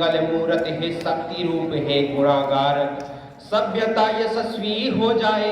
मंगल मूरत हे शक्ति रूप हे गुणागार। सभ्यता यशस्वी हो जाए,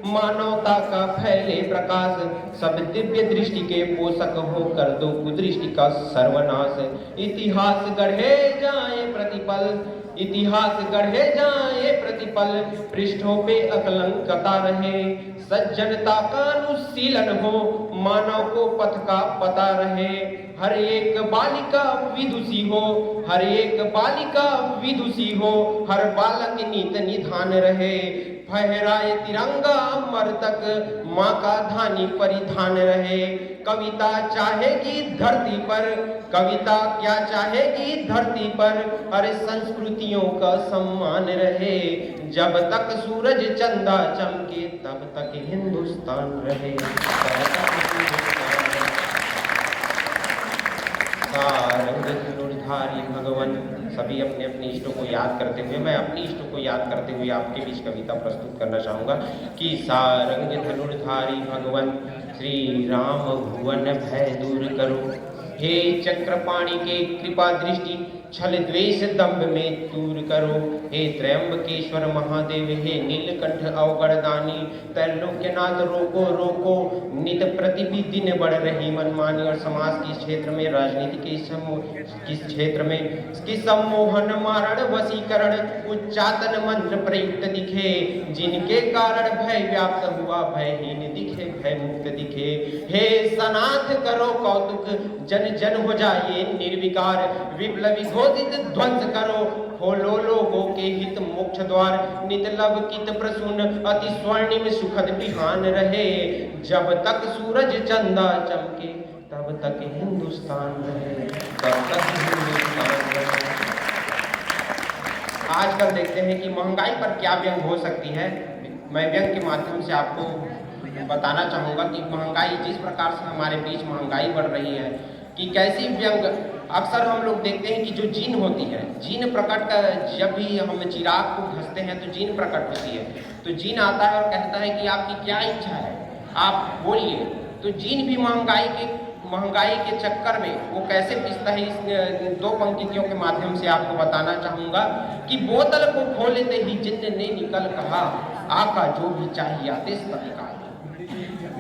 मानवता का फैले प्रकाश, सब दिव्य दृष्टि के पोषक हो कर दो कुदृष्टि का सर्वनाश। इतिहास गढ़े जाए प्रतिपल, इतिहास गढ़े जाए प्रतिपल, पृष्ठों पे अकलंकता रहे, सज्जनता का अनुशीलन हो, मानव को पथ का पता रहे। हर एक बालिका विदुषी हो, हर एक बालिका विदुषी हो, हर बालक नीत निधान रहे। फहराए तिरंगा अमर तक, माँ का धानी परिधान रहे। कविता चाहेगी धरती पर, कविता क्या चाहेगी धरती पर, हर संस्कृतियों का सम्मान रहे। जब तक सूरज चंदा चमके तब तक हिंदुस्तान रहे। सारंग धनुर्धारी भगवान। सभी अपने अपने इष्टों को याद करते हुए, मैं अपने इष्टों को याद करते हुए आपके बीच कविता प्रस्तुत करना चाहूँगा कि सारंग धनुर्धारी भगवान, श्री राम भुवन भय दूर करो। हे चक्रपाणि के कृपा दृष्टि, छल द्वेष दंभ में दूर करो। हे त्रयंबकेश्वर महादेव, हे नीलकंठ अवगढ़दानी, त्रैलोक्यनाथ रोको रोको। नित प्रतिदिन बढ़ रही मनमानी और समाज के क्षेत्र में, राजनीति के किस क्षेत्र में कि सम्मोहन मारण वशीकरण, उच्चाटन मंत्र प्रयुक्त दिखे। जिनके कारण भय व्याप्त हुआ, भयहीन दिखे भय मुक्त दिखे। हे सनाथ करो कौतुक, जन जन हो जाए निर्विकार। विप्लवी घोषित ध्वंस करो, खोलो लोगों के हित मोक्ष द्वार। नित लवकित प्रसून अति स्वर्णिम सुखद बिहान रहे। जब तक सूरज चंदा चमके तब तक हिंदुस्तान रहे, तब तक हिंदुस्तान रहे। आजकल देखते हैं कि महंगाई पर क्या व्यंग हो सकती है। मैं व्यंग के माध्यम से आपको बताना चाहूँगा कि महंगाई, जिस प्रकार से हमारे बीच महंगाई बढ़ रही है, कि कैसी व्यंग। अक्सर हम लोग देखते हैं कि जो जीन होती है, जीन प्रकट, जब भी हम चिराग को घसते हैं तो जीन प्रकट होती है। तो जीन आता है और कहता है कि आपकी क्या इच्छा है, आप बोलिए। तो जीन भी महंगाई के चक्कर में वो कैसे पिसता है, इस दो पंक्तियों के माध्यम से आपको बताना चाहूँगा कि बोतल को खोलते ही जिन्न ने निकल कहा, आका जो भी चाहिए आदेश तत्काल।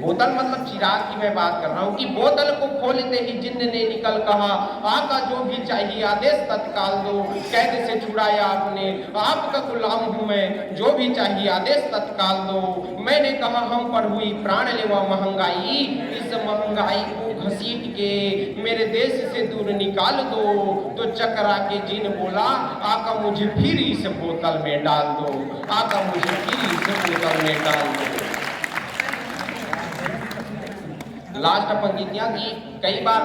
बोतल मतलब चिराग की मैं बात कर रहा हूँ कि बोतल को खोलते ही जिन्न ने निकल कहा, आका जो भी चाहिए आदेश तत्काल दो। कैद से छुड़ाया आपने, आपका गुलाम हूँ मैं, जो भी चाहिए आदेश तत्काल दो। मैंने कहा हम पर हुई प्राण लेवा महंगाई, इस महंगाई को घसीट के मेरे देश से दूर निकाल दो। तो चकरा के जिन बोला, आका मुझे फिर इस बोतल में डाल दो, आका मुझे फिर इस बोतल में डाल दो। लास्ट पंक्तियाँ की कई बार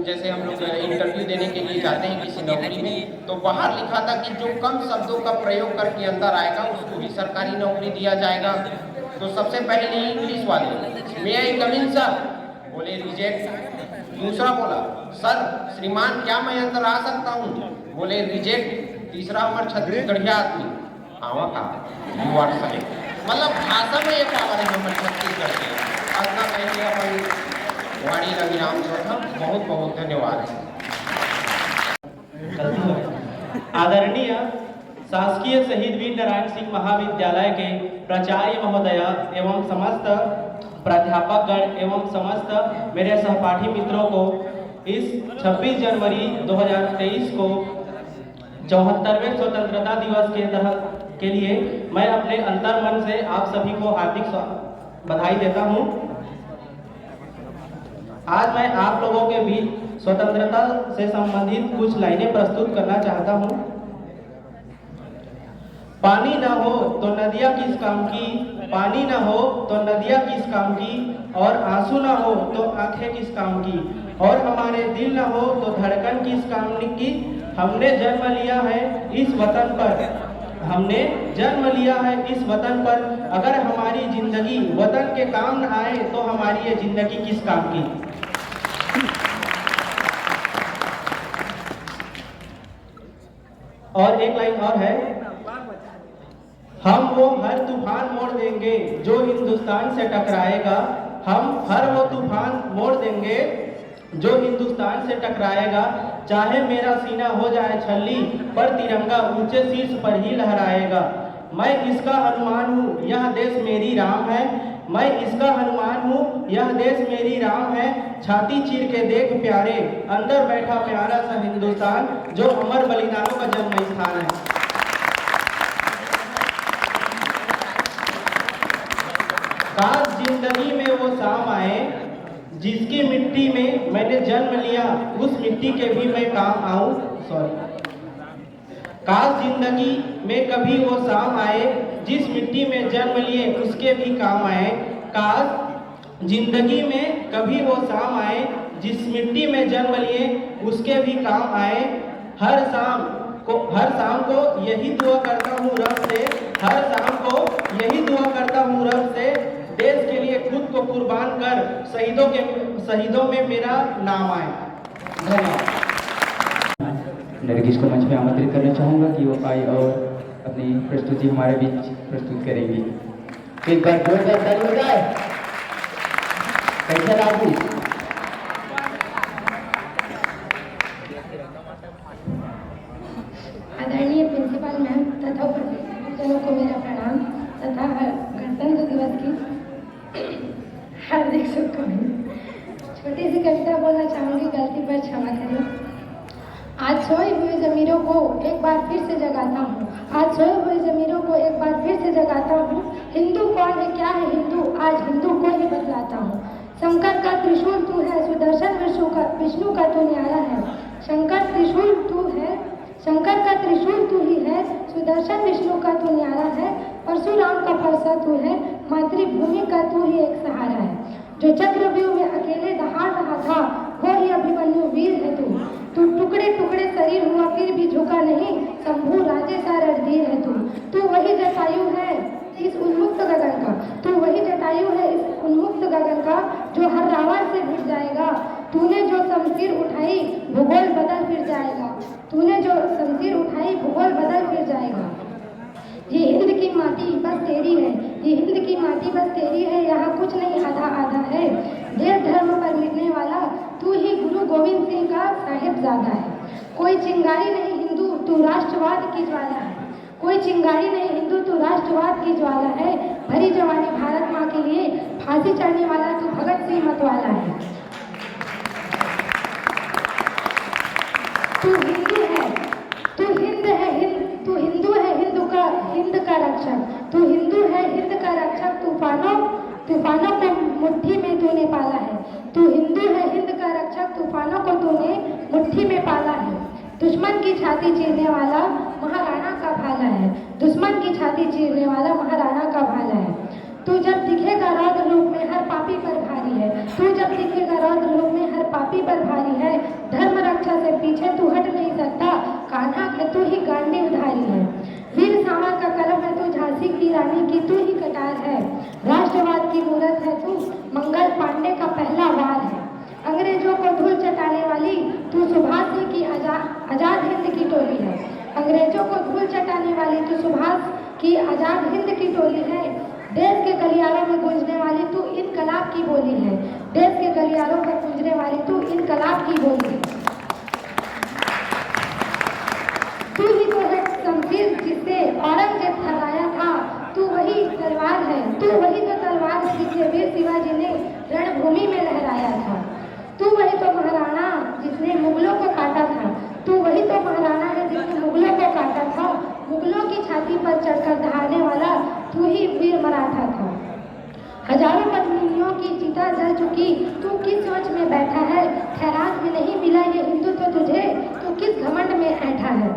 जैसे हम लोग इंटरव्यू देने के लिए जाते हैं किसी नौकरी में, तो बाहर लिखा था कि जो कम शब्दों का प्रयोग करके अंदर आएगा उसको ही सरकारी नौकरी दिया जाएगा। तो सबसे पहले इंग्लिश वाले, मे आई कम इन सर, बोले रिजेक्ट। दूसरा बोला, सर श्रीमान क्या मैं अंदर आ सकता हूँ, बोले रिजेक्ट। तीसरा हमारा छत्तीसगढ़िया आदमी, आवा का यू आर सेलेक्ट। मतलब भाषा में एक आवाज है हमारे छत्तीसगढ़ के। अपना पहले अपन वाणी रविराम था। बहुत बहुत धन्यवाद। आदरणीय शासकीय शहीद वीर नारायण सिंह महाविद्यालय के प्राचार्य महोदय एवं समस्त प्राध्यापकगण एवं समस्त मेरे सहपाठी मित्रों को इस 26 जनवरी 2023 को 74वें स्वतंत्रता दिवस के लिए मैं अपने अंतर्मन से आप सभी को हार्दिक बधाई देता हूं। आज मैं आप लोगों के बीच स्वतंत्रता से संबंधित कुछ लाइनें प्रस्तुत करना चाहता हूं। पानी ना हो तो नदियाँ किस काम की, पानी ना हो तो नदियाँ किस काम की, और आंसू ना हो तो आंखें किस काम की, और हमारे दिल ना हो तो धड़कन किस काम की। हमने जन्म लिया है इस वतन पर, हमने जन्म लिया है इस वतन पर, अगर हमारी जिंदगी वतन के काम न आए तो हमारी ये जिंदगी किस काम की। और एक लाइन और है, हम वो हर तूफान मोड़ देंगे जो हिंदुस्तान से टकराएगा, हम हर वो तूफान मोड़ देंगे जो हिंदुस्तान से टकराएगा। चाहे मेरा सीना हो जाए छल्ली, पर तिरंगा ऊंचे शीर्ष पर ही लहराएगा। मैं इसका हनुमान हूँ, यह देश मेरी राम है। मैं इसका हनुमान हूँ, यह देश मेरी राम है। छाती चीर के देख प्यारे, अंदर बैठा प्यारा सा हिंदुस्तान, जो अमर बलिदानों का जन्म स्थान है। काश जिंदगी में वो शाम आए, जिसकी मिट्टी में मैंने जन्म लिया, उस मिट्टी के भी मैं काम आऊं। काश जिंदगी में कभी वो शाम आए, जिस मिट्टी में जन्म लिए उसके भी काम आए। काश जिंदगी में कभी वो शाम आए, जिस मिट्टी में जन्म लिए उसके भी काम आए। हर शाम को यही दुआ करता हूँ रब से, हर शाम को यही दुआ करता हूँ रब से, देश के लिए खुद को कुर्बान कर शहीदों में मेरा नाम आए। धन्यवाद। नरगिस को मंच में आमंत्रित करना चाहूँगा कि वो आए और अपनी प्रस्तुति हमारे बीच प्रस्तुत करेंगी। एक बार जोरदार ताली हो जाए। कैसे लागू? आदरणीय प्रिंसिपल मैम तथा उपस्थित को मेरा प्रणाम तथा गणतंत्र दिवस की हार्दिक शुभकामनाएं। छोटी सी कविता बोलना चाहूँगी, गलती पर क्षमा करें। आज सोए हुए ज़मीरों को एक बार फिर से जगाता हूँ, आज सोए हुए ज़मीरों को एक बार फिर से जगाता हूँ। हिंदू कौन है, क्या है हिंदू, आज हिंदू को ही बतलाता हूँ। शंकर का त्रिशूल तू है, सुदर्शन विष्णु का तू न्यारा है। शंकर त्रिशूल तू है, शंकर का त्रिशूल तू ही है, सुदर्शन विष्णु का तू न्यारा है। परशुराम का फरसा तू है, मातृभूमि का तू ही एक सहारा है। जो चक्रव्यूह में अकेले दहाड़ रहा था, वो ही अभिमन्यु वीर है तू। तू टुकड़े टुकड़े शरीर हुआ फिर भी झुका नहीं, शंभू राजे सा रणधीर है तू। तू वही जटायु है इस उन्मुक्त गगन का, तू वही जटायु है इस उन्मुक्त गगन का, जो हर रावण से भिड़ जाएगा। तूने जो शमशीर उठाई भूगोल बदल फिर जाएगा, तूने जो शमशीर उठाई भूगोल बदल फिर जाएगा। ये हिंद की माटी बस तेरी है, ये हिंद की माटी बस तेरी है, यहाँ कुछ नहीं आधा आधा है। देश धर्म पर मिटने वाला तू ही गुरु गोविंद सिंह का साहिबजादा है। कोई चिंगारी नहीं हिंदू, तू राष्ट्रवाद की ज्वाला है। कोई चिंगारी नहीं हिंदू, तू राष्ट्रवाद की ज्वाला है। भरी जवानी भारत माँ के लिए फांसी चढ़ने वाला तू भगत सिंह मतवाला है। तू हिंदू है, तू हिंद है, तू हिंदू है हिंद का रक्षक, तू हिंदू है हिंद का रक्षक। तूफानों को मुट्ठी में तूने पाला है, तू हिंदू है हिंद का रक्षक। तूफानों को तूने मुट्ठी में पाला है। दुश्मन की छाती चीरने वाला महाराणा का भाला है, दुश्मन की छाती चीरने वाला महाराणा का भाला है। तू जब दिखेगा रौद्र रूप में हर पापी पर भारी है, तू जब दिखेगा रौद्र रूप में हर पापी पर भारी है। धर्म रक्षा से पीछे तू हट नहीं सकता, कान्हा है तू ही गांडीवधारी है। वीर सावर का कलम है तू, झांसी की रानी की तू ही कटार है। राष्ट्रवाद की मूरत है तू, मंगल पांडे का पहला वार है। अंग्रेजों को धूल चटाने वाली तू सुभाष सिंह की आजाद हिंद की टोली है। अंग्रेजों को धूल चटाने वाली तू सुभाष की आजाद हिंद की टोली है। देश के गलियारों में गूंजने वाली तू इनकलाब की बोली है, देश के गलियारों में गूंजने वाली तू इनकलाब की बोली है। तू ही तो है शमशीर जिससे औरंगजेब थर्राया था, तू वही तलवार है, तू वही तो तलवार है जिसे वीर शिवाजी ने रणभूमि में लहराया था। तू वही तो महाराणा जिसने मुगलों को काटा था, तू वही तो महाराणा है जिसने मुगलों को काटा था। मुगलों की छाती पर चढ़कर दहाड़ने वाला तू ही वीर मराठा था। हजारों पत्नियों की चिता जल चुकी, तू किस सोच में बैठा है। खैरात में नहीं मिला ये हिंदुत्व तुझे, तू किस घमंड में ऐठा है।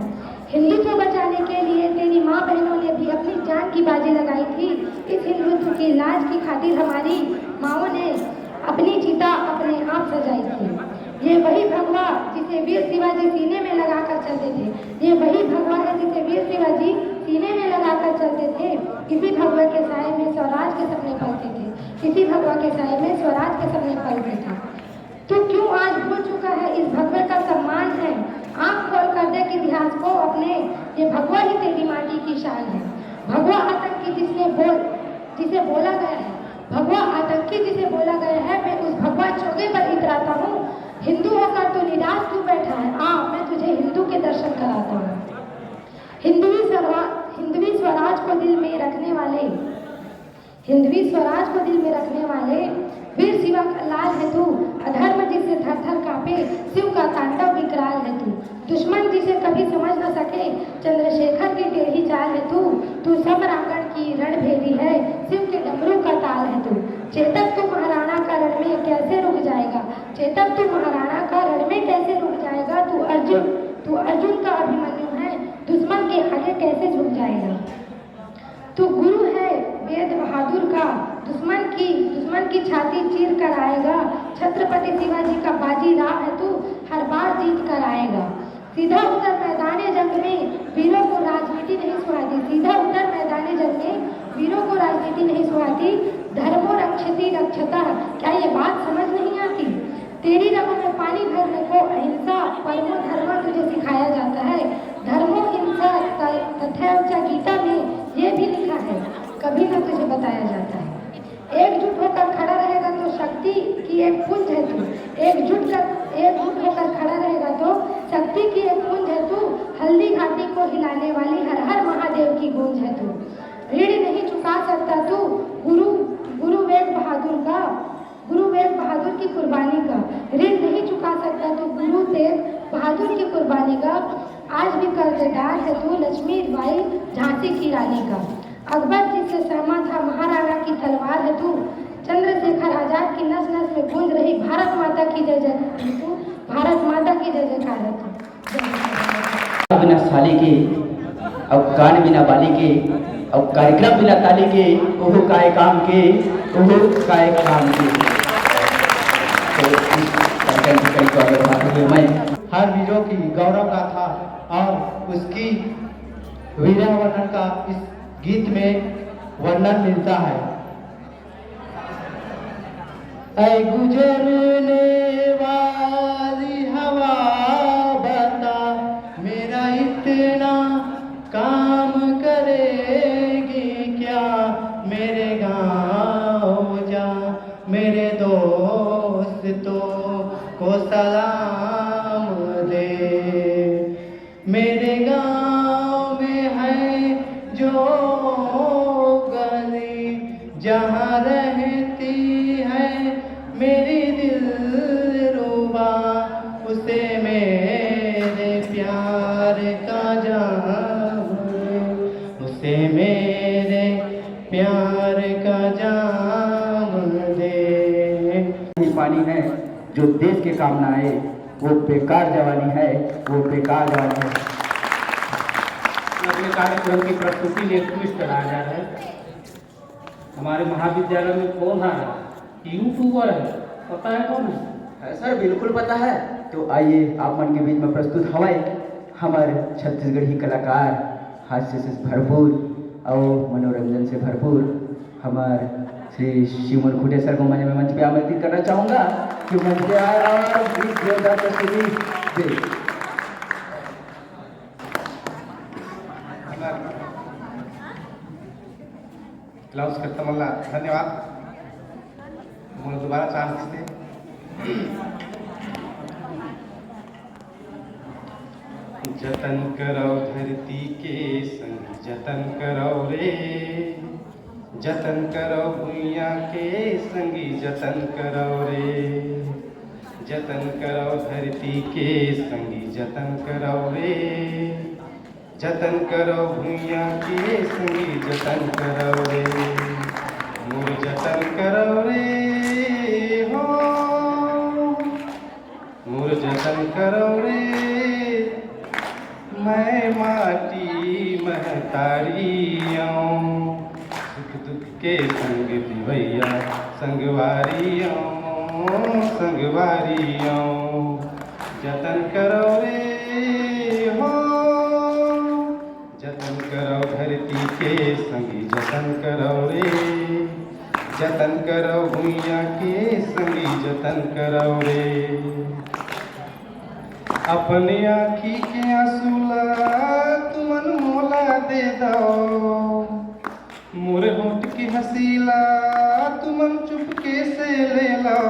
हिंदुत्व बचाने के लिए तेरी माँ बहनों ने भी अपनी जान की बाजी लगाई थी। इस हिंदुत्व की लाज की खातिर हमारी माँओं ने अपनी चिता अपने आप सजाई थी। ये वही भगवा जिसे वीर शिवाजी सीने में लगाकर चलते थे, ये वही भगवा है जिसे वीर शिवाजी सीने में लगाकर चलते थे। इसी भगवा के साए में स्वराज के सपने पलते थे, इसी भगवा के साए में स्वराज के सपने पलते थे। तो क्यों आज भूल चुका है इस भगवे का सम्मान है। आँख खोल कर देख इतिहास को अपने, ये भगवा ही तेरी माटी की शान है। भगवा आतंकी जिसे बोला गया है, भगवा आतंकी जिसे बोला गया है, मैं उस भगवा चौके पर इतराता हूँ। हिंदू होकर तो निराश क्यों बैठा है? आ, मैं तुझे हिंदू के दर्शन कराता हूँ। हिंदवी स्वराज को दिल में रखने वाले, हिंदवी स्वराज को दिल में रखने वाले वीर शिवा का लाल है तू। अधर्म जिसे थर थर कांपे, शिव का तांडव विकराल है तू। दुश्मन जिसे कभी समझ न सके, चंद्रशेखर की टेढ़ी चाल है तू। तू सब रावण की रणभेदी है, शिव के डमरू का ताल है तू। चेतक तू महाराणा का रण में कैसे रुक जाएगा, चेतक तू महाराणा का रण में कैसे रुक जाएगा। तू अर्जुन का अभिमन्यु है, दुश्मन के आगे कैसे झुक जाएगा। तू गुरु है वेद बहादुर का, दुश्मन की छाती चीर कर आएगा। छत्रपति शिवाजी का बाजी राह है तू, हर बार जीत कर आएगा। सीधा उतर मैदाने जंग में, वीरों को राजनीति नहीं सुहाती। सीधा उतर मैदाने जंग में, वीरों को राजनीति नहीं सुहाती। धर्मो रक्षति रक्षता, क्या ये बात समझ नहीं आती? तेरी रगों में पानी भरने को अहिंसा परमो धर्म तुझे सिखाया जाता है। धर्मो हिंसा तथा गीता में ये भी लिखा है, कभी न तुझे बताया जाता है। एकजुट होकर खड़ा रहेगा तो शक्ति की एक पुंज है तू। एकजुट होकर खड़ा रहेगा तो शक्ति की एक पुंज है तू। हल्दी घाटी को हिलाने वाली हर हर महादेव की गूंज है तू। ऋण नहीं चुका सकता तू गुरु वेग बहादुर की कुर्बानी का। ऋण नहीं चुका सकता तू गुरु तेग बहादुर की कुर्बानी का। आज भी कर्जदार है तू लक्ष्मी बाई झांसी की रानी का। अकबर जिससे सहमा था महाराणा की तलवार है तू। चंद्रशेखर आजाद की नस नस में गूंज रही भारत माता की जय जय तू। भारत माता की जय जयकार है तू। बिना साली के, अब गान बिना बाली के, अब कार्यक्रम बिना ताली के, ओहो काय काम के, ओहो काय काम के। तो इस कार्यक्रम की कड़ी को आगे बढ़ाते हुए मैं हर वीरों की गौरव गाथा और उसकी वीरावर्णन का इस गीत में वर्णन मिलता है। ऐ गुजरने वाली हवा बता, मेरा इतना काम करेगी क्या। मेरे गाँव जा, मेरे दोस्तों को सलाम दे। मेरे गाँव में है जो गली, जहाँ रहती है मेरी दिलरुबा, उसे मेरे प्यार का जाम दे। उसे मेरे प्यार का जाम दे। ये पानी है जो देश के काम ना आए, वो बेकार जवानी है, वो बेकार जवानी है। अपने कार्यक्रम की प्रस्तुति में एक ट्विस्ट लाया जा रहा है। हमारे महाविद्यालय में कौन आ रहा है? यूट्यूबर है, पता है कौन है? सर बिल्कुल पता है। तो आइए आप मन के बीच में प्रस्तुत हवाए हमारे छत्तीसगढ़ी कलाकार, हास्य से भरपूर और मनोरंजन से भरपूर हमारे श्री शिवमन खुटे सर को मंच पे आमंत्रित करना चाहूँगा कि मंच पे आए और इस जोरदार प्रस्तुति दे। क्लाउस करता धन्यवाद। मुझे दोबारा चांस दे। जतन करो धरती के संग, जतन करो रे, जतन करो भुइयां के संगी, जतन करो रे। जतन करो धरती के संगी, जतन करो रे, जतन करो भुइयां के संगी, जतन करो रे। मोर जतन करो रे हो, मोर जतन करो रे। मैं माटी महतारियों, सुख दुख के संग दिवैया संगवारियों, संगवारियों। जतन करो रे हो, जतन करो धरती के संगी, जतन करो रे, जतन करो भुइयां के संगी, जतन करो रे। अपने आँखी के आंसूला तुमन मोला दे दो, मोरे होठ की हसीला तुमन चुपके से ले लो।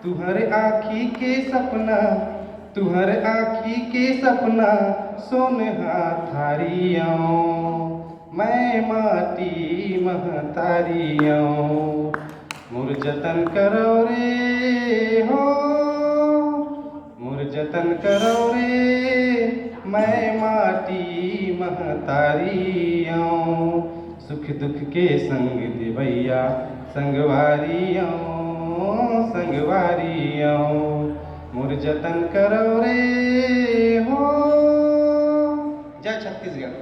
तुहरे आँखी के सपना तुहर आँखी के सपना सोनहा थारियों मैं माटी महतारियों मोर जतन करो रे हो मोर जतन करो रे मैं माटी महतारियों सुख दुख के संग देवैया संगवारियों संगवारियों मोर जतन करो रे हो। जय छत्तीसगढ़।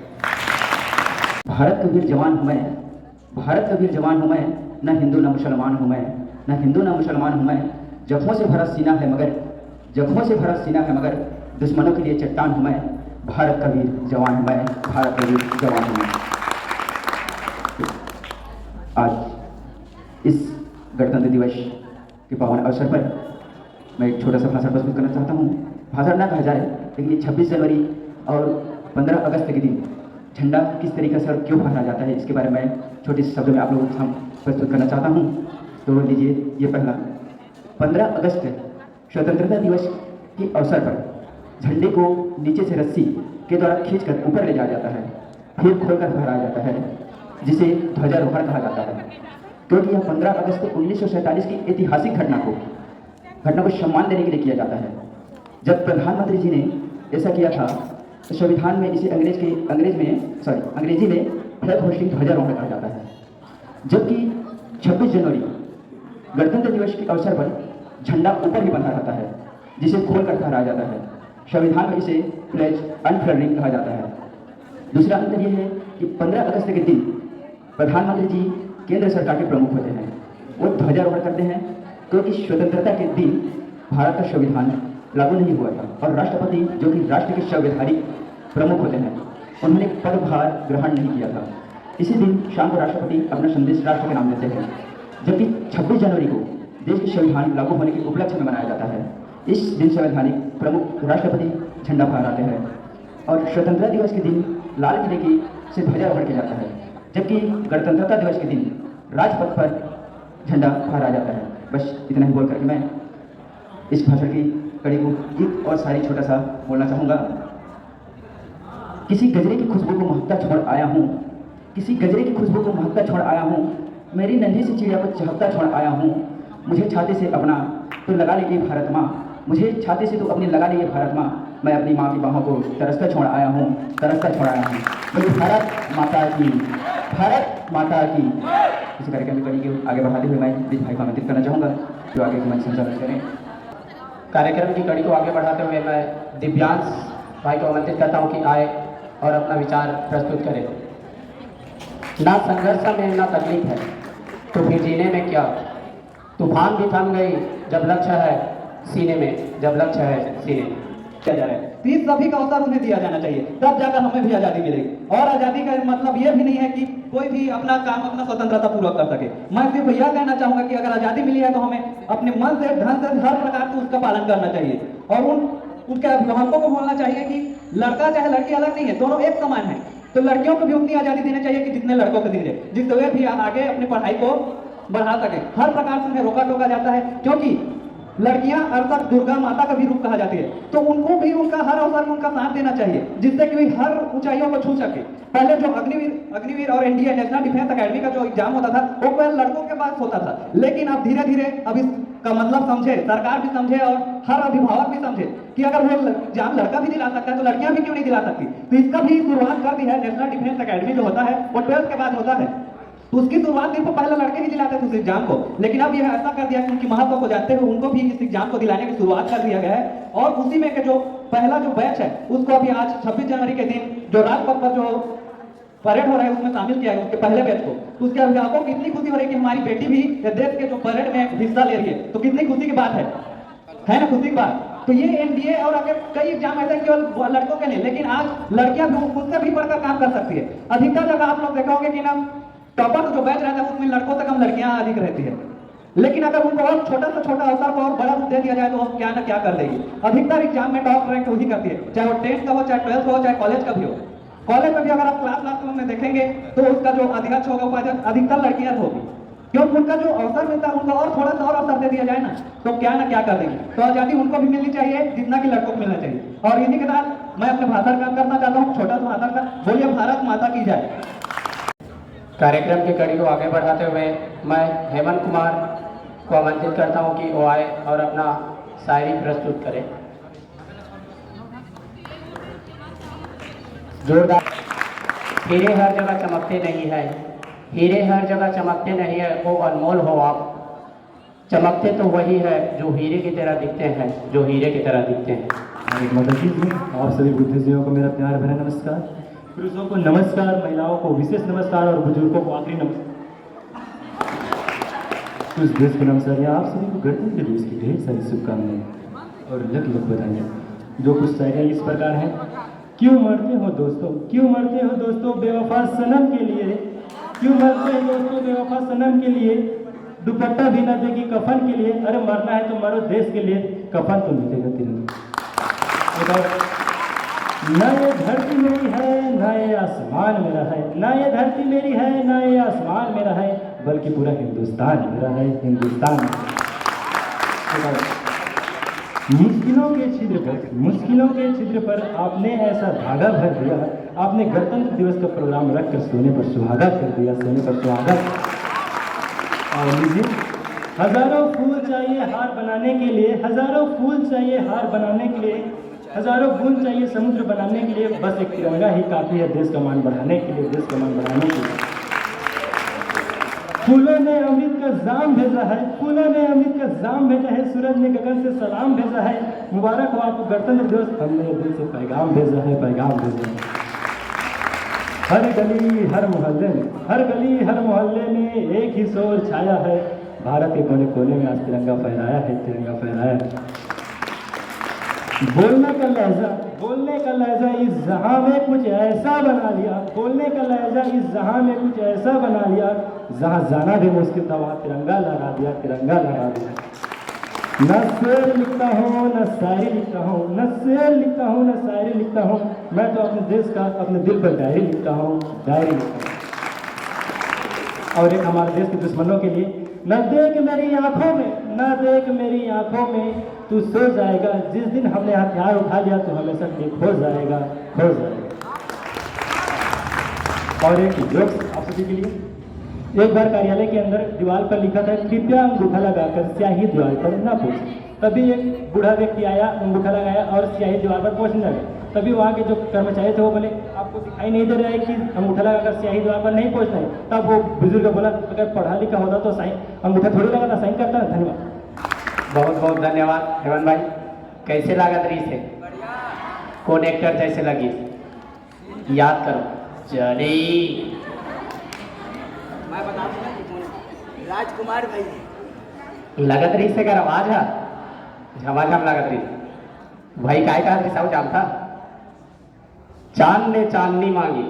भारत का वीर जवान हूँ मैं, भारत का वीर जवान हूँ मैं, न हिंदू न मुसलमान हूँ मैं, न हिंदू न मुसलमान हूँ मैं। जख्मों से भरा सीना है मगर, जख्मों से भरा सीना है मगर दुश्मनों के लिए चट्टान हूँ मैं। भारत का वीर जवान हूँ मैं, भारत का वीर जवान हूँ मैं। आज इस गणतंत्र दिवस के पावन अवसर पर मैं एक छोटा सा भाषण प्रस्तुत करना चाहता हूँ। भाषण ना कहा जाए, लेकिन ये 26 जनवरी और 15 अगस्त के दिन झंडा किस तरीके से और क्यों फहराया जाता है, इसके बारे में छोटे से शब्दों में आप लोगों के सामने प्रस्तुत करना चाहता हूँ। तो लीजिए, ये पहला 15 अगस्त स्वतंत्रता दिवस के अवसर पर झंडे को नीचे से रस्सी के द्वारा खींचकर ऊपर ले जाया जाता है, फिर खोलकर फहराया जाता है, जिसे ध्वजारोहण कहा जाता है। क्योंकि यह 15 अगस्त 1947 की ऐतिहासिक घटना को सम्मान देने के लिए किया जाता है। जब प्रधानमंत्री जी ने ऐसा किया था तो संविधान में इसे अंग्रेजी में फ्लैग होस्टिंग ध्वजारोहण कहा जाता है। जबकि 26 जनवरी गणतंत्र दिवस के अवसर पर झंडा ऊपर ही बंधा रहता है, जिसे खोलकर फहराया जाता है। संविधान में इसे फ्लैग अनफर्लिंग कहा जाता है। दूसरा अंतर यह है कि 15 अगस्त के दिन प्रधानमंत्री जी केंद्र सरकार के प्रमुख होते हैं, वो ध्वजारोहण करते हैं, क्योंकि स्वतंत्रता के दिन भारत का संविधान लागू नहीं हुआ था और राष्ट्रपति, जो कि राष्ट्र के संवैधानिक प्रमुख होते हैं, उन्होंने पदभार ग्रहण नहीं किया था। इसी दिन शाम को राष्ट्रपति अपना संदेश राष्ट्र के नाम देते हैं। जबकि 26 जनवरी को देश के संविधान लागू होने के उपलक्ष्य में मनाया जाता है। इस दिन संवैधानिक प्रमुख राष्ट्रपति झंडा फहराते हैं और स्वतंत्रता दिवस के दिन लाल किले की से ध्वजारोहण किया जाता है, जबकि गणतंत्रता दिवस के दिन राजपथ पर झंडा फहराया जाता है। बस इतना ही बोल करके मैं इस भाषण की कड़ी को एक और सारी छोटा सा बोलना चाहूँगा। किसी गजरे की खुशबू को महकता छोड़ आया हूँ, किसी गजरे की खुशबू को महकता छोड़ आया हूँ, मेरी नन्ही सी चिड़िया को चहकता छोड़ आया हूँ। मुझे छाती से अपना तो लगा लेगी भारत माँ, मुझे छाती से तो अपनी लगा लेगी भारत माँ। मैं अपनी माँ की बाहों को तरसता छोड़ आया हूँ, तरसता छोड़ आया हूँ। मेरी भारत माता की, भारत माता की। इस कार्यक्रम की कड़ी को आगे बढ़ाते हुए मैं इस भाई को आमंत्रित करना चाहूँगा जो आगे मंच संचालन करें। कार्यक्रम की कड़ी को आगे बढ़ाते हुए मैं दिव्यांश भाई को आमंत्रित करता हूं कि आए और अपना विचार प्रस्तुत करें। ना संघर्ष में ना तकलीफ है तो फिर जीने में क्या, तूफान भी थम गई जब लक्ष्य है सीने में, जब लक्ष्य है सीने में। किया जा रहा है, तो इस सभी का अवसर उन्हें दिया जाना चाहिए, तब जाकर हमें भी आज़ादी मिलेगी। और आज़ादी का मतलब ये भी नहीं है कि कोई भी अपना काम, अपना स्वतंत्रता पूरा कर सके। मैं सिर्फ यह कहना चाहूँगा कि अगर आज़ादी मिली है तो हमें अपने मन से, ढंग से, हर प्रकार से उसका पालन करना चाहिए। और उनके अभिभावकों को बोलना चाहिए कि लड़का चाहे लड़की अलग नहीं है, दोनों एक समान है। तो लड़कियों को भी उतनी आज़ादी देनी चाहिए कि जितने लड़कों को दी जाए, जिससे वे भी आगे अपनी पढ़ाई को बढ़ा सके। हर प्रकार से उन्हें रोका टोका जाता है, क्योंकि लड़कियां अर्थात दुर्गा माता का भी रूप कहा जाती है, तो उनको भी उनका हर अवसर में उनका साथ देना चाहिए, जिससे कि वे हर ऊंचाइयों को छू सके। पहले जो अग्निवीर और एनडीए नेशनल डिफेंस एकेडमी का जो एग्जाम होता था वो पहले लड़कों के पास होता था, लेकिन अब धीरे धीरे अब इसका मतलब समझे, सरकार भी समझे और हर अभिभावक भी समझे कि अगर वो एग्जाम लड़का भी दिला सकता है तो लड़कियां भी क्यों नहीं दिला सकती। तो इसका भी शुरुआत कर दी है। नेशनल डिफेंस एकेडमी जो होता है वो 12th के बाद होता है, तो उसकी शुरुआत सिर्फ पहले लड़के ही दिलाते थे उस एग्जाम को, लेकिन अब यह ऐसा कर दिया कि उनकी महत्व को जानते हुए उनको भी इस एग्जाम को दिलाने की शुरुआत कर दिया गया है। और उसी में के जो पहला जो बैच है उसको अभी आज 26 जनवरी के दिन जो राजपथ पर जो परेड हो रहा है उसमें शामिल किया है उसके पहले बैच को। तो उसके अभिभावकों को कितनी खुशी हो रही है कि हमारी बेटी भी देश के जो परेड में हिस्सा ले रही है, तो कितनी खुशी की बात है ना, खुशी की बात। तो ये एनडीए और अगर कई एग्जाम ऐसे केवल लड़कों के नहीं, लेकिन आज लड़कियां भी उससे भी बढ़कर काम कर सकती है। अधिकतर जगह आप लोग देखोगे कि ना टॉपर जो बैच रहता है उसमें लड़कों से कम लड़कियां अधिक रहती है, लेकिन अगर उनको और छोटा से छोटा अवसर को और बड़ा रूप दे दिया जाए तो वो क्या ना क्या कर देगी। अधिकतर एग्जाम में टॉप रैंक वही करती है, चाहे वो 10th का हो, चाहे 12th का हो, चाहे कॉलेज का भी हो। कॉलेज में भी अगर आप क्लास में देखेंगे तो उसका जो अध्यक्ष होगा उपाध्यक्ष अधिकतर लड़कियां होगी। क्यों उनका जो अवसर मिलता है उनको और थोड़ा सा और अवसर दे दिया जाए ना क्या कर देंगे। तो आज़ादी उनको भी मिलनी चाहिए जितना कि लड़कों को मिलना चाहिए। और इन्हीं के साथ मैं अपने भाषण का करना चाहता हूँ, छोटा सा भाषण का। बोलिए भारत माता की जय। कार्यक्रम की कड़ी को आगे बढ़ाते हुए मैं हेमंत कुमार को आमंत्रित करता हूं कि वो आए और अपना शायरी प्रस्तुत करें। जोरदार। हीरे हर जगह चमकते नहीं है, हीरे हर जगह चमकते नहीं है, वो अनमोल हो आप। चमकते तो वही है जो हीरे की तरह दिखते हैं, जो हीरे की तरह दिखते हैं। माताजी जी, आप सभी बुद्धिजीवियों को मेरा प्यार भरा नमस्कार। पुरुषों को नमस्कार, महिलाओं को विशेष नमस्कार और बुजुर्गों को आखिरी नमस्कार। उस देश को नमस्कार। आप सभी को गणतंत्र दिवस की ढेर सारी शुभकामनाएं और लख लख बधाइयाँ। जो कुछ शायरियाँ इस प्रकार हैं। क्यों मरते हो दोस्तों, क्यों मरते हो दोस्तों बेवफा सनम के लिए, क्यों मरते हो दोस्तों बेवफा सनम के लिए, दुपट्टा भी न देगी कफन के लिए। अरे मरना है तो मरो देश के लिए, कफन तो मिलेगा तिरंगा। न ये धरती मेरी है, न ये आसमान मेरा है, न ये धरती मेरी है, न ये आसमान मेरा है, बल्कि पूरा हिंदुस्तान मेरा है, हिंदुस्तान। मुश्किलों के छिद्र पर आपने ऐसा धागा भर दिया, आपने गणतंत्र दिवस का प्रोग्राम रखकर सोने पर सुहागा कर दिया, सोने पर सुहागा। और लीजिए, हजारों फूल चाहिए हार बनाने के लिए, हजारों फूल चाहिए हार बनाने के लिए, हजारों बूंद चाहिए समुद्र बनाने के लिए, बस एक तिरंगा ही काफी है देश का मान बढ़ाने के लिए, देश का मान बढ़ाने के लिए। फूलों ने अमृत का जाम भेजा है, फूलों ने अमृत का जाम भेजा है, सूरज ने गगन से सलाम भेजा है, मुबारक हो आपको गणतंत्र दिवस, हमने दिल से पैगाम भेजा है, पैगाम भेजा है। हर गली हर मोहल्ले में, हर गली हर मोहल्ले में एक ही शोर छाया है, भारत के कोने कोने में आज तिरंगा फहराया है, तिरंगा फहराया है। बोलने का लहजा इस जहां में कुछ ऐसा बना लिया, बोलने का लहजा इस जहां में कुछ ऐसा बना लिया, जहां जाना भी मुश्किल था वहां तिरंगा लहरा दिया, तिरंगा लहरा दिया। न शेर लिखता हूँ न शायरी लिखता हूँ, न शेर लिखता हूँ न शायरी लिखता हूँ, मैं तो अपने देश का अपने दिल पर डायरी लिखता हूँ, डायरी लिखता हूँ। और एक हमारे देश के दुश्मनों के लिए, न देख मेरी आंखों में, न देख मेरी आंखों में, तू सो जाएगा जिस दिन हमने हथियार उठा लिया, तो हमेशा के खो जाएगा, खो जाएगा। और एक जोक आप सभी के लिए। एक बार कार्यालय के अंदर दीवार पर लिखा था, कृपया अंगूठा लगाकर स्याही दीवार पर न पोंछें। तभी एक बूढ़ा व्यक्ति आया, अंगूठा लगाया और स्याही दीवार पर पोंछने लगा। तभी वहाँ के जो कर्मचारी थे वो बोले, आपको दिखाई नहीं दे रहा है कि अंगूठा लगाकर स्याही दीवार पर नहीं पोंछना है? तब वो बुजुर्ग बोला, अगर पढ़ा लिखा होता तो साइन अंगूठा थोड़ी लगाता, साइन करता। धन्यवाद। बहुत बहुत धन्यवाद हेमंत भाई। कैसे लागत रही से? कौन एक्टर जैसे लगी? याद करो। चली मैं बता दूंगा राजकुमार भाई लागत रही से कर आवाज है, झमाझम लागत रही भाई। काय कहा रिसाऊ जाम था? चांद ने चांदनी मांगी,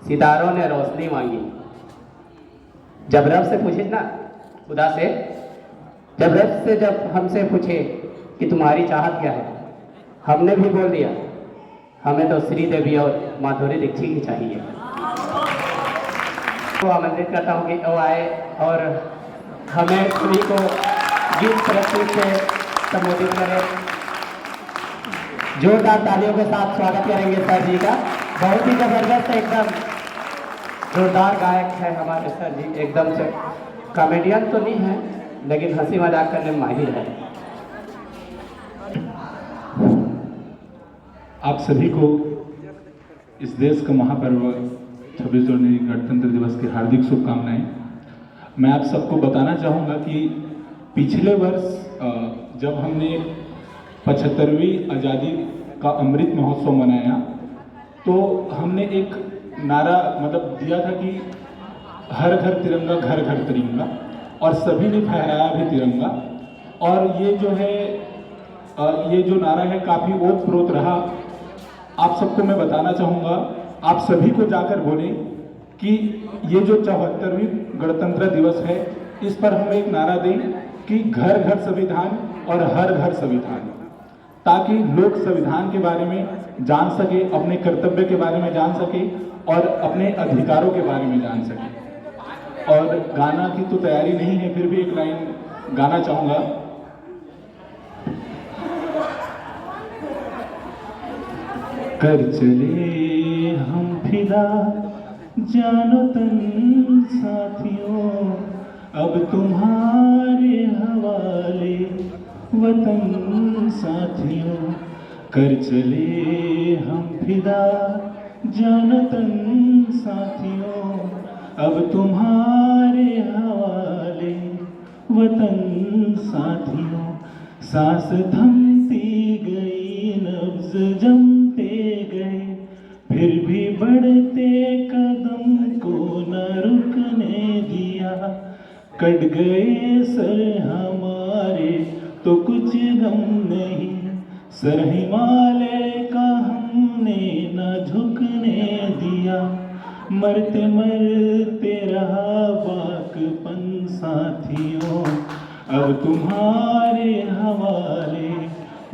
सितारों ने रोशनी मांगी। जब रब से पूछे ना, खुदा से, जब हमसे पूछे कि तुम्हारी चाहत क्या है, हमने भी बोल दिया हमें तो श्रीदेवी और माधुरी दीक्षित ही चाहिए। तो आमंत्रित करता हूँ कि वो आए और हमें सभी को गीत प्रस्तुत से संबोधित करें। जोरदार तालियों के साथ स्वागत करेंगे सर जी का। बहुत ही जबरदस्त, एकदम जोरदार गायक है हमारे सर जी, एकदम से कॉमेडियन तो नहीं है लेकिन हंसी मजाक करने में माहिर है। आप सभी को इस देश का महापर्व 26 जनवरी गणतंत्र दिवस की हार्दिक शुभकामनाएं। मैं आप सबको बताना चाहूँगा कि पिछले वर्ष जब हमने 75वीं आज़ादी का अमृत महोत्सव मनाया तो हमने एक नारा मतलब दिया था कि हर घर तिरंगा, घर घर तिरंगा, और सभी ने फहराया भी तिरंगा। और ये जो है ये जो नारा है काफ़ी ओतप्रोत रहा। आप सबको मैं बताना चाहूँगा, आप सभी को जाकर बोलें कि ये जो 74वीं गणतंत्र दिवस है इस पर हम एक नारा दें कि घर घर संविधान और हर घर संविधान, ताकि लोग संविधान के बारे में जान सके, अपने कर्तव्य के बारे में जान सके और अपने अधिकारों के बारे में जान सके। और गाना की तो तैयारी नहीं है, फिर भी एक लाइन गाना चाहूँगा। कर चले हम फिदा जानो तन साथियों, अब तुम्हारे हवाले वतन साथियों। कर चले हम फिदा जानो तन साथियों, अब तुम्हारे हवाले वतन साथियों। सांस थमती गई, नब्ज जमते गए, फिर भी बढ़ते कदम को न रुकने दिया। कट गए सर हमारे तो कुछ गम नहीं, सर हिमालय का हमने न झुकने दिया। मरते मरते रहा बाकपन साथियों, अब तुम्हारे हवाले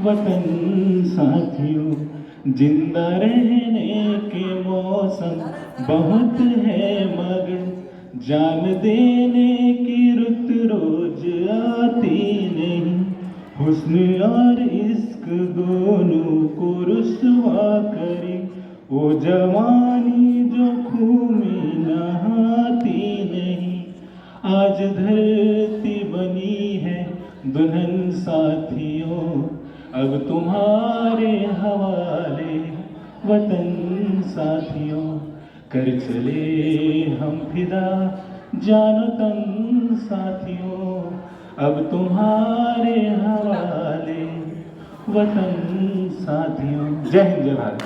वतन साथियों। जिंदा रहने के मौसम बहुत है मगर जान देने की रुत रोज आती नहीं। हुस्न और इश्क दोनों को रुसवा करे, वो जवानी जो खून में नहाती नहीं। आज धरती बनी है दुल्हन साथियों, अब तुम्हारे हवाले वतन साथियों। कर चले हम फिदा जानो तन साथियों, अब तुम्हारे हवाले वतन साथियों। जय हिंद जय भारत।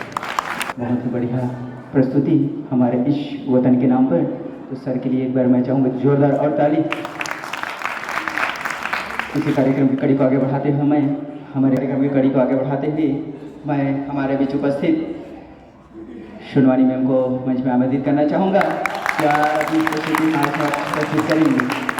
बहुत ही बढ़िया प्रस्तुति हमारे इस वतन के नाम पर। तो सर के लिए एक बार मैं चाहूँगा जोरदार और ताली। इसी कार्यक्रम की कड़ी को आगे बढ़ाते हुए हमारे कार्यक्रम की कड़ी को आगे बढ़ाते हुए मैं हमारे बीच उपस्थित शुनवानी मैम को मंच में आमंत्रित करना चाहूँगा। क्या अपनी प्रस्तुति हमारे साथ प्रस्तुत करेंगे?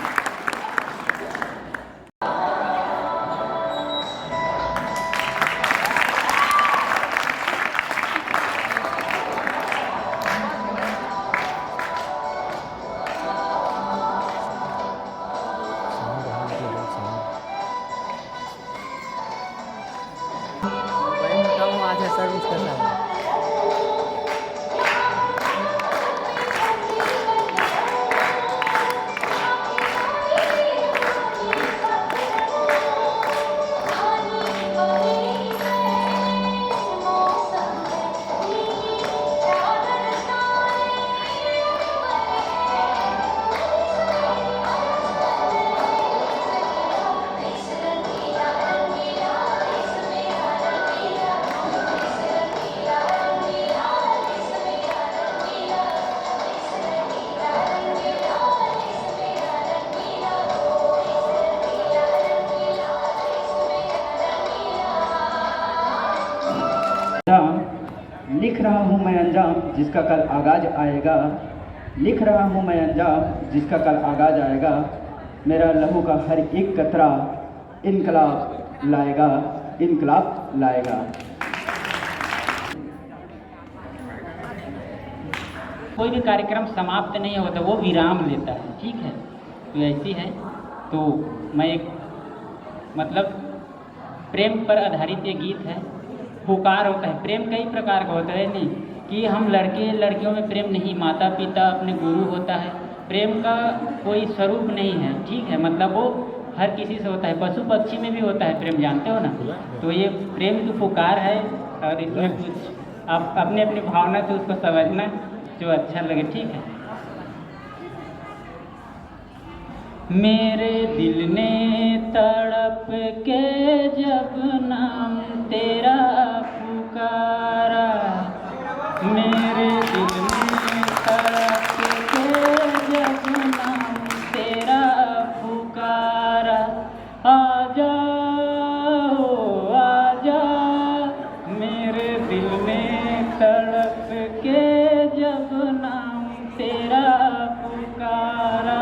सर्विस करना है। लिख रहा हूँ मैं अंजाम जिसका कल आगाज आएगा, लिख रहा हूँ मैं अंजाम जिसका कल आगाज आएगा। मेरा लहू का हर एक कतरा इनकलाब लाएगा, इनकलाब लाएगा। कोई भी कार्यक्रम समाप्त नहीं होता, वो विराम लेता है, ठीक है। तो ऐसी है, तो मैं एक मतलब प्रेम पर आधारित ये गीत है। पुकार होता है, प्रेम कई प्रकार का होता है नहीं कि हम लड़के लड़कियों में प्रेम नहीं, माता पिता अपने गुरु होता है। प्रेम का कोई स्वरूप नहीं है, ठीक है। मतलब वो हर किसी से होता है, पशु पक्षी में भी होता है प्रेम, जानते हो ना। तो ये प्रेम जो पुकार है, और इसमें कुछ आप अपने अपनी भावना से उसको समझना जो अच्छा लगे, ठीक है। मेरे दिल ने तड़प के जब नाम तेरा पुकारा, मेरे दिल ने तड़प के जब नाम तेरा पुकारा। आजा ओ आजा, मेरे दिल ने तड़प के जब नाम तेरा पुकारा।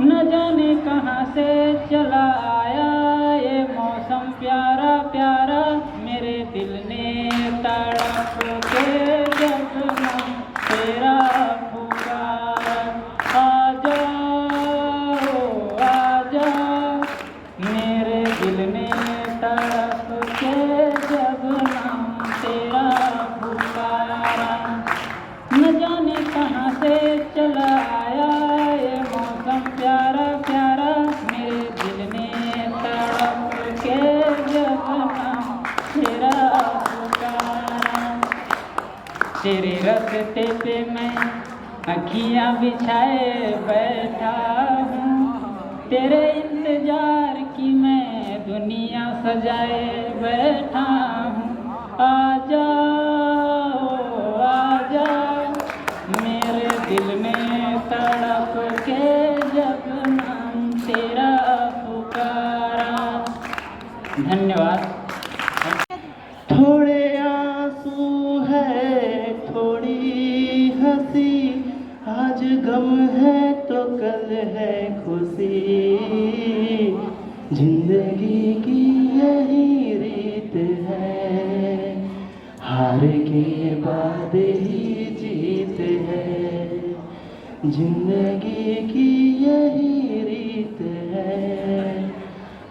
न जाने कहाँ से चला आया ये मौसम प्यारा प्यारा, मेरे दिल ने तड़प के जब नाम तेरा पुकारा। आजा न जाने कहाँ से चला आया ये मौसम प्यारा प्यारा, मेरे दिल ने तड़प के जब नाम तेरा पुकारा। तेरे रास्ते पे मैं अखियाँ बिछाए बैठा हूँ, तेरे इंतजार की मैं दुनिया सजाए बैठा हूँ। आ जाओ मेरे दिल में तड़प के जब नाम तेरा पुकारा। धन्यवाद। थोड़े आंसू है थोड़ी हंसी, आज गम है तो कल है खुशी, जिंदगी की यही रीत है, हार के बाद ही जीत है, जिंदगी की यही रीत है,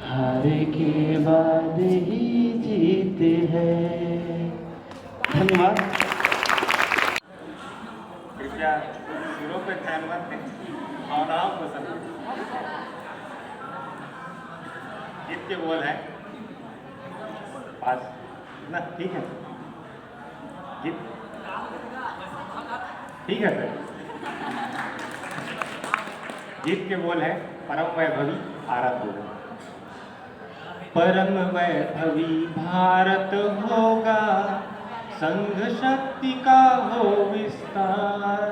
हार के बाद ही जीत है। धन्यवाद। कृपया सिरों पे ध्यान मत दें और आप पसंद गीत के बोल है पास ना, ठीक है गीत ठीक है सर। गीत के बोल है परम वैभवी आराध्य। परम वैभवी भारत होगा, संघ शक्ति का हो विस्तार,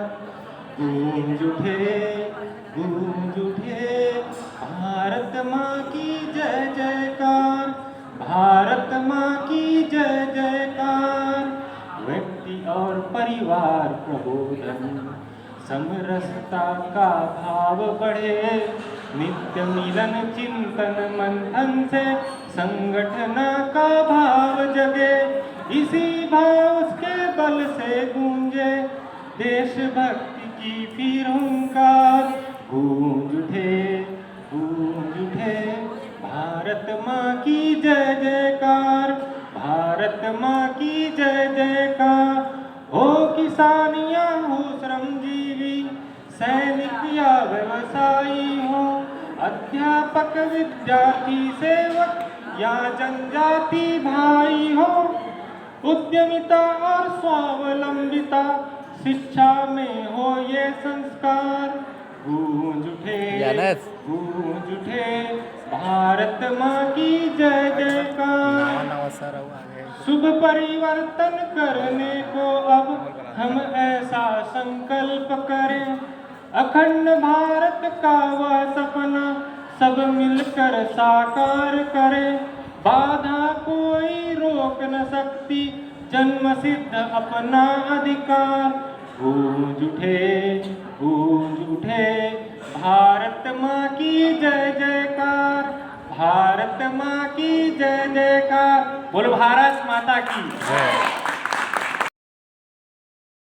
गूंज उठे भारत माँ की जय जयकार, भारत माँ की जय जयकार। व्यक्ति और परिवार प्रबोधन, समरसता का भाव बढ़े, नित्य मिलन चिंतन मंथन से संगठन का भाव जगे, इसी भाव के बल से गूंजे देशभक्ति की फिर हुंकार। गूंज उठे भारत माँ की जय जयकार, भारत माँ की जय जयकार। हो किसानिया हो श्रमजीवी, सैनिक या व्यवसायी हो, अध्यापक विद्यार्थी सेवक या जनजाति भाई हो, उद्यमिता और स्वावलंबिता शिक्षा में हो ये संस्कार। गूंज उठे भारत माँ की जय जयकार। शुभ परिवर्तन करने को अब हम ऐसा संकल्प करें, अखंड भारत का वह सपना सब मिलकर साकार करें। बाधा कोई रोक न सकती, जन्म सिद्ध अपना अधिकार। गूंज उठे भारत माँ की जय जयकार, भारत माँ की जय जयकार। बोलो भारत माता की जय।